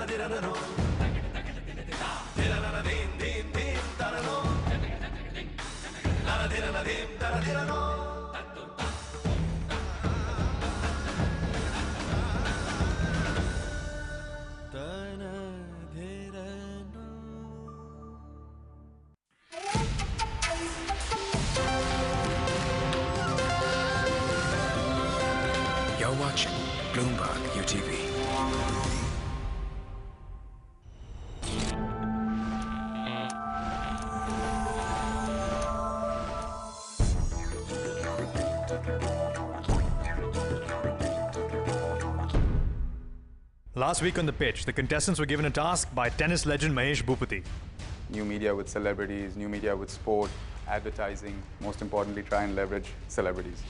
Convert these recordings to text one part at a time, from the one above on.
You're watching Bloomberg UTV. Last week on the pitch, the contestants were given a task by tennis legend Mahesh Bhupathi. New media with celebrities, new media with sport, advertising, most importantly, try and leverage celebrities.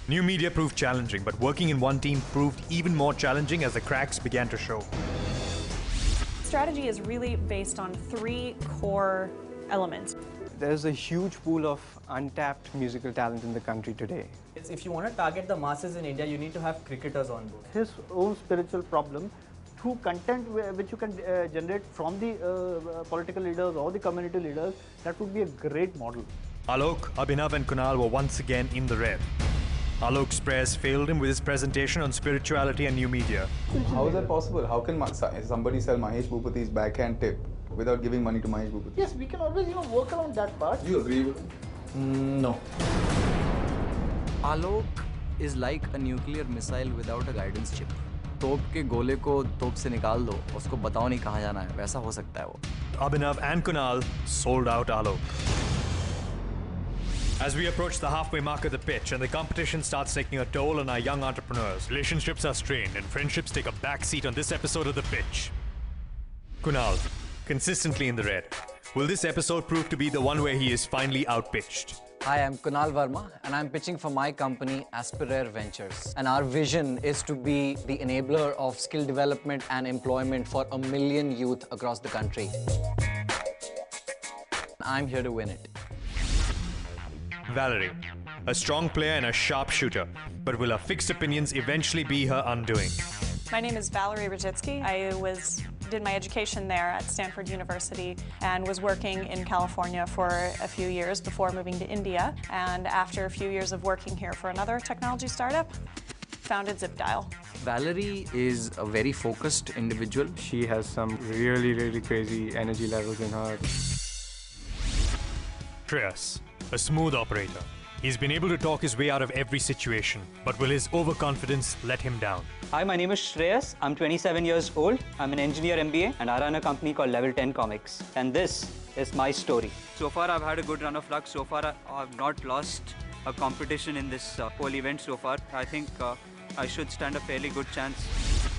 New media proved challenging, but working in one team proved even more challenging as the cracks began to show. Strategy is really based on three core elements. There's a huge pool of untapped musical talent in the country today. If you want to target the masses in India, you need to have cricketers on board. His own spiritual problem through content which you can generate from the political leaders or the community leaders, that would be a great model. Alok, Abhinav and Kunal were once again in the red. Alok's prayers failed him with his presentation on spirituality and new media. How is that possible? How can somebody sell Mahesh Bhupathi's backhand tip without giving money to Mahesh Bhupathi? Yes, we can always work around that part. Do you agree with him? No. Alok is like a nuclear missile without a guidance chip. तोप के गोले को तोप से निकाल दो, उसको बताओ नहीं कहाँ जाना है, वैसा हो सकता है वो. Abhinav and Kunal sold out Alok. As we approach the halfway mark of the pitch and the competition starts taking a toll on our young entrepreneurs, relationships are strained and friendships take a back seat on this episode of the pitch. Kunal, consistently in the red. Will this episode prove to be the one where he is finally outpitched? Hi, I'm Kunal Verma and I'm pitching for my company Aspirair Ventures. And our vision is to be the enabler of skill development and employment for 1 million youth across the country. I'm here to win it. Valerie, a strong player and a sharp shooter, but will her fixed opinions eventually be her undoing? My name is Valerie Rajitsky. I did my education there at Stanford University and was working in California for a few years before moving to India. And after a few years of working here for another technology startup, founded ZipDial. Valerie is a very focused individual. She has some really crazy energy levels in her. Shreyas, a smooth operator. He's been able to talk his way out of every situation, but will his overconfidence let him down? Hi, my name is Shreyas. I'm 27 years old. I'm an engineer MBA and I run a company called Level 10 Comics. And this is my story. So far, I've had a good run of luck. So far, I've not lost a competition in this whole event so far. I think I should stand a fairly good chance.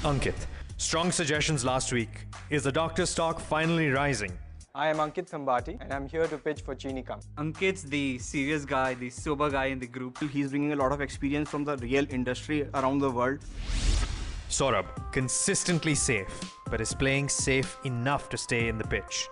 Ankit, strong suggestions last week. Is the doctor's stock finally rising? I am Ankit Thambati and I'm here to pitch for Cheenikam. Ankit's the serious guy, the sober guy in the group. He's bringing a lot of experience from the real industry around the world. Saurabh, consistently safe, but is playing safe enough to stay in the pitch.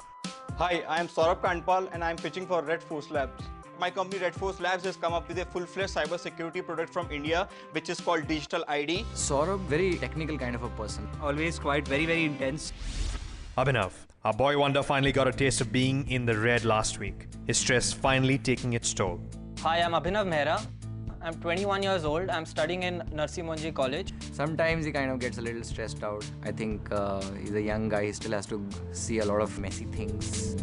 Hi, I am Saurabh Kandpal and I'm pitching for Red Force Labs. My company Red Force Labs has come up with a full-fledged cybersecurity product from India, which is called Digital ID. Saurabh, very technical kind of a person. Always quite very intense. Abhinav, our boy wonder finally got a taste of being in the red last week. His stress finally taking its toll. Hi, I'm Abhinav Mehra. I'm 21 years old. I'm studying in Narsi Monjee College. Sometimes he kind of gets a little stressed out. I think he's a young guy, he still has to see a lot of messy things.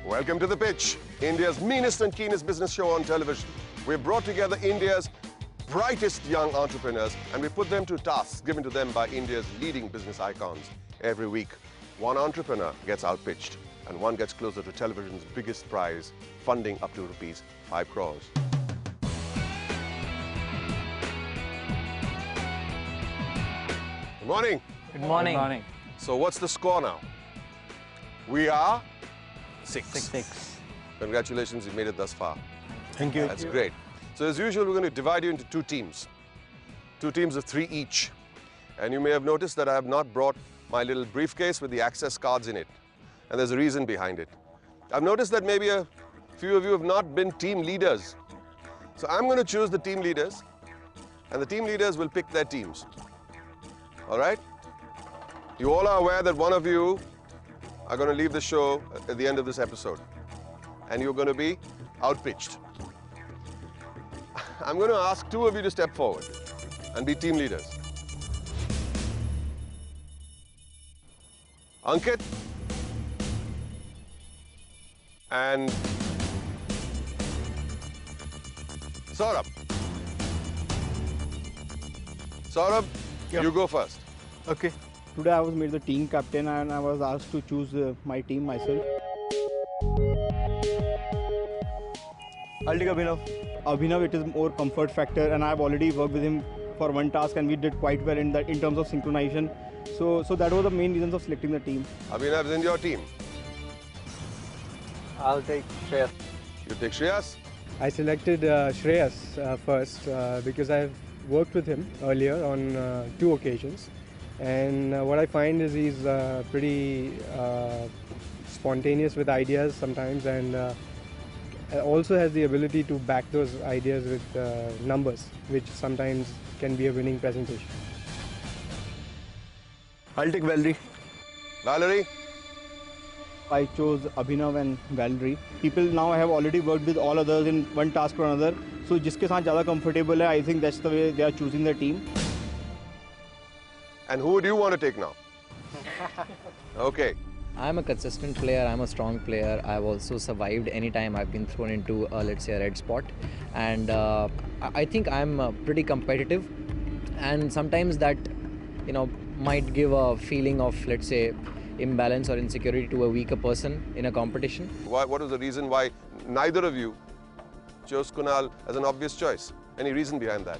Welcome to The Pitch, India's meanest and keenest business show on television. We've brought together India's brightest young entrepreneurs and we put them to tasks given to them by India's leading business icons. Every week, one entrepreneur gets outpitched and one gets closer to television's biggest prize, funding up to rupees 5 crores. Good morning. Good morning. Good morning. So what's the score now? We are 6. 6. Congratulations, you made it thus far. Thank you. That's great. So as usual, we're going to divide you into 2 teams. 2 teams of 3 each. And you may have noticed that I have not brought my little briefcase with the access cards in it. And there's a reason behind it. I've noticed that maybe a few of you have not been team leaders. So I'm going to choose the team leaders, and the team leaders will pick their teams. All right? You all are aware that one of you are going to leave the show at the end of this episode, and you're going to be outpitched. I'm going to ask two of you to step forward and be team leaders. Ankit and Saurabh. Saurabh, you go first. Okay. Today I was made the team captain and I was asked to choose my team myself. I'll take Abhinav. Abhinav, it is more comfort factor, and I've already worked with him for one task and we did quite well in terms of synchronization. So that was the main reasons of selecting the team. Abhinav is in your team. I'll take Shreyas. You take Shreyas? I selected Shreyas first because I've worked with him earlier on 2 occasions, and what I find is he's pretty spontaneous with ideas sometimes, and also has the ability to back those ideas with numbers, which sometimes can be a winning presentation. I'll take Valerie. Valerie? I chose Abhinav and Valerie. People now have already worked with all others in one task or another. So जिसके साथ ज़्यादा comfortable है, I think that's the way they are choosing the team. And who do you want to take now? Okay. I'm a consistent player, I'm a strong player. I've also survived any time I've been thrown into, let's say, a red spot. And I think I'm pretty competitive. And sometimes that, might give a feeling of, let's say, imbalance or insecurity to a weaker person in a competition. What was the reason why neither of you chose Kunal as an obvious choice? Any reason behind that?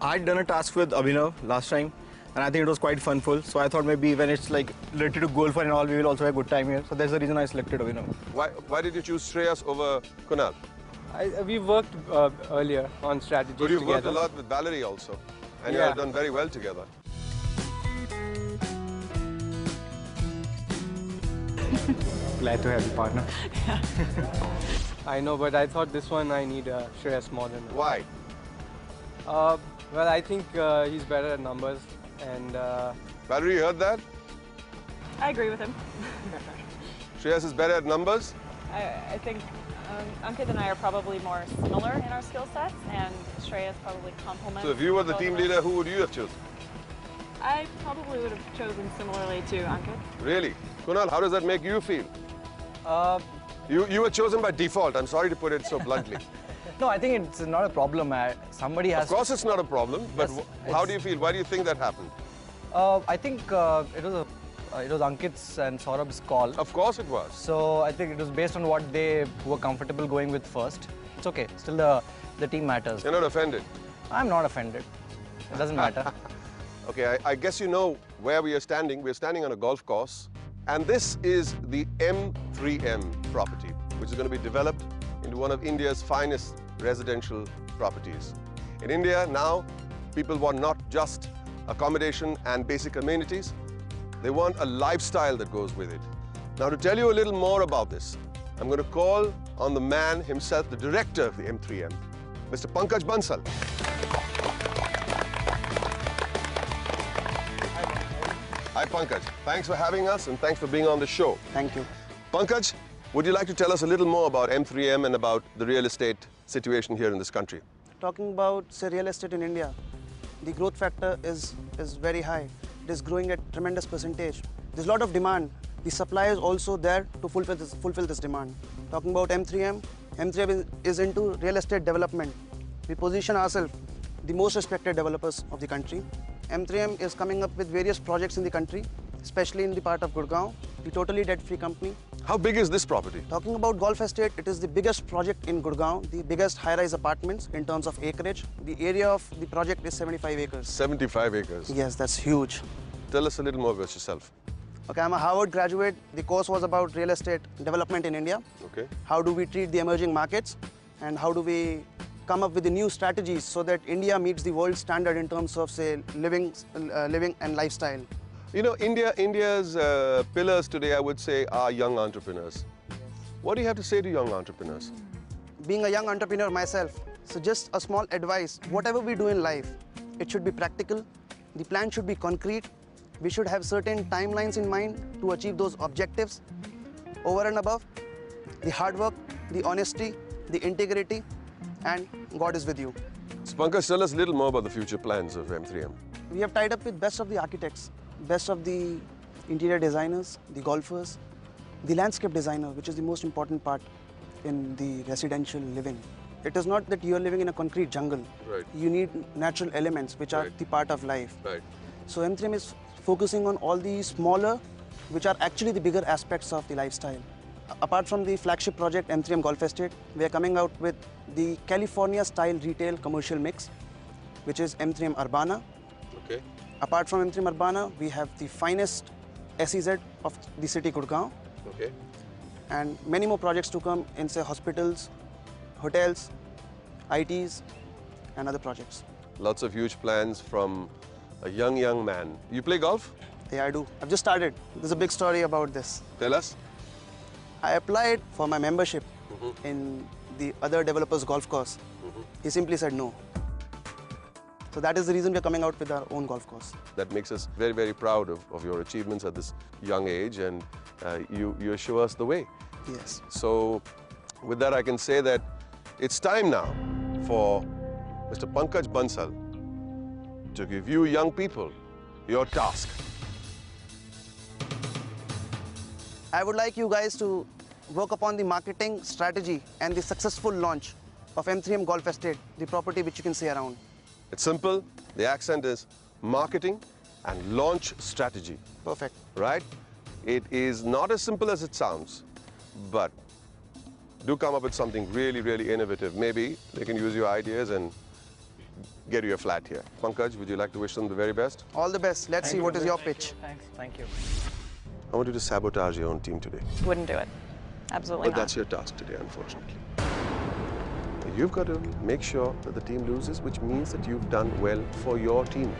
I'd done a task with Abhinav last time, and I think it was quite funful. So I thought maybe when it's like related to goal for and all, we will also have a good time here. So that's the reason I selected Abhinav. Why did you choose Shreyas over Kunal? We worked earlier on strategies But you've together. worked a lot with Valerie also, and you Yeah. have done very well together. Glad to have you, partner. I know, but I thought this one I need Shreyas more than. Why? Well, I think he's better at numbers, and Valerie, you heard that? I agree with him. Shreyas is better at numbers? I think Ankit and I are probably more similar in our skill sets, and Shreyas probably complements. So if you were the both team of us. leader, who would you have chosen? I probably would have chosen similarly to Ankit. Really? Kunal, how does that make you feel? You were chosen by default. I'm sorry to put it so bluntly. No, I think it's not a problem. Somebody has. Of course it's not a problem, but Yes, how do you feel? Why do you think that happened? I think it was Ankit's and Saurabh's call. Of course it was. So I think it was based on what they were comfortable going with first. It's okay. Still the team matters. You're not offended? I'm not offended. It doesn't matter. Okay, I guess you know where we are standing. We're standing on a golf course. And this is the M3M property, which is going to be developed into one of India's finest residential properties. In India now, people want not just accommodation and basic amenities, they want a lifestyle that goes with it. Now, to tell you a little more about this, I'm going to call on the man himself, the director of the M3M, Mr. Pankaj Bansal. Hi, Pankaj. Thanks for having us and thanks for being on the show. Thank you. Pankaj, would you like to tell us a little more about M3M and about the real estate situation here in this country? Talking about, say, real estate in India, the growth factor is very high. It is growing at tremendous percentage. There's a lot of demand. The supply is also there to fulfill this demand. Talking about M3M, M3M is into real estate development. We position ourselves the most respected developers of the country. M3M is coming up with various projects in the country, especially in the part of Gurgaon, the totally debt-free company. How big is this property? Talking about Golf Estate, it is the biggest project in Gurgaon, the biggest high-rise apartments in terms of acreage. The area of the project is 75 acres. 75 acres. Yes, that's huge. Tell us a little more about yourself. Okay, I'm a Harvard graduate. The course was about real estate development in India. Okay. How do we treat the emerging markets and how do we come up with the new strategies so that India meets the world standard in terms of, say, living and lifestyle. You know, India's pillars today, I would say, are young entrepreneurs. What do you have to say to young entrepreneurs? Being a young entrepreneur myself, so just a small advice, whatever we do in life, it should be practical, the plan should be concrete, we should have certain timelines in mind to achieve those objectives. Over and above, the hard work, the honesty, the integrity, and God is with you. So Pankaj, tell us a little more about the future plans of M3M. We have tied up with best of the architects, best of the interior designers, the golfers, the landscape designer, which is the most important part in the residential living. It is not that you are living in a concrete jungle. Right. You need natural elements, which are the part of life. Right. So M3M is focusing on all the smaller, which are actually the bigger aspects of the lifestyle. Apart from the flagship project M3M Golf Estate, we are coming out with the California-style retail commercial mix, which is M3M Urbana. Okay. Apart from M3M Urbana, we have the finest SEZ of the city Gurgaon. Okay. And many more projects to come in, say, hospitals, hotels, ITs, and other projects. Lots of huge plans from a young man. You play golf? Yeah, I do. I've just started. There's a big story about this. Tell us. I applied for my membership in the other developer's golf course. He simply said no. So that is the reason we're coming out with our own golf course. That makes us very, very proud of your achievements at this young age, and you show us the way. Yes. So with that, I can say that it's time now for Mr. Pankaj Bansal to give you young people your task. I would like you guys to work upon the marketing strategy and the successful launch of M3M Golf Estate, the property which you can see around. It's simple. The accent is marketing and launch strategy. Perfect. Right? It is not as simple as it sounds, but do come up with something really, really innovative. Maybe they can use your ideas and get you a flat here. Pankaj, would you like to wish them the very best? All the best. Let's see what is your pitch. Thanks. Thank you. I want you to sabotage your own team today. Wouldn't do it. Absolutely But not. that's your task today, unfortunately. You've got to make sure that the team loses, which means that you've done well for your team.